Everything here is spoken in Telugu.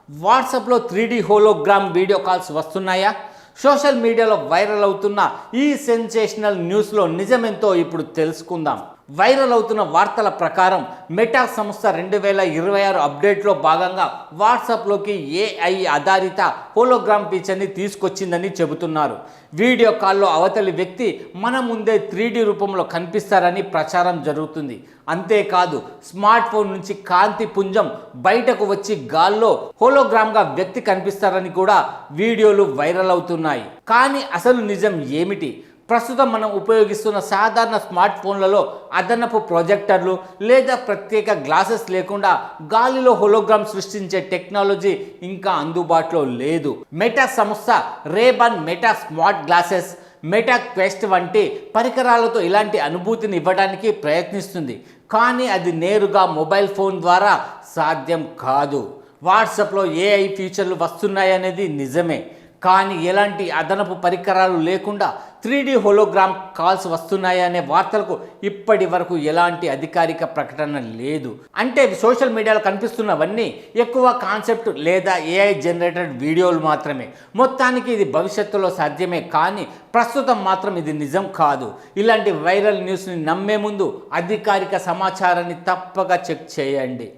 వాట్సాప్లో 3D హోలోగ్రామ్ వీడియో కాల్స్ వస్తున్నాయా? సోషల్ మీడియాలో వైరల్ అవుతున్న ఈ సెన్సేషనల్ న్యూస్లో నిజమెంతో ఇప్పుడు తెలుసుకుందాం. వైరల్ అవుతున్న వార్తల ప్రకారం మెటా సంస్థ 2026 అప్డేట్లో భాగంగా వాట్సాప్లోకి ఏఐ ఆధారిత హోలోగ్రామ్ ఫీచర్ని తీసుకొచ్చిందని చెబుతున్నారు. వీడియో కాల్లో అవతలి వ్యక్తి మన ముందే 3D రూపంలో కనిపిస్తారని ప్రచారం జరుగుతుంది. అంతేకాదు, స్మార్ట్ ఫోన్ నుంచి కాంతి పుంజం బయటకు వచ్చి గాల్లో హోలోగ్రామ్గా వ్యక్తి కనిపిస్తారని కూడా వీడియోలు వైరల్ అవుతున్నాయి. కానీ అసలు నిజం ఏమిటి? ప్రస్తుతం మనం ఉపయోగిస్తున్న సాధారణ స్మార్ట్ ఫోన్లలో అదనపు ప్రొజెక్టర్లు లేదా ప్రత్యేక గ్లాసెస్ లేకుండా గాలిలో హోలోగ్రామ్ సృష్టించే టెక్నాలజీ ఇంకా అందుబాటులో లేదు. మెటా సంస్థ Ray-Ban Meta smart glasses, Meta Quest వంటి పరికరాలతో ఇలాంటి అనుభూతిని ఇవ్వడానికి ప్రయత్నిస్తుంది. కానీ అది నేరుగా మొబైల్ ఫోన్ ద్వారా సాధ్యం కాదు. వాట్సాప్లో ఏఐ ఫీచర్లు వస్తున్నాయనేది నిజమే, కానీ ఎలాంటి అదనపు పరికరాలు లేకుండా 3D హోలోగ్రామ్ కాల్స్ వస్తున్నాయనే వార్తలకు ఇప్పటి వరకు ఎలాంటి అధికారిక ప్రకటన లేదు. అంటే సోషల్ మీడియాలో కనిపిస్తున్నవన్నీ ఎక్కువ కాన్సెప్ట్ లేదా ఏఐ జనరేటెడ్ వీడియోలు మాత్రమే. మొత్తానికి ఇది భవిష్యత్తులో సాధ్యమే, కానీ ప్రస్తుతం మాత్రం ఇది నిజం కాదు. ఇలాంటి వైరల్ న్యూస్ని నమ్మే ముందు అధికారిక సమాచారాన్ని తప్పక చెక్ చేయండి.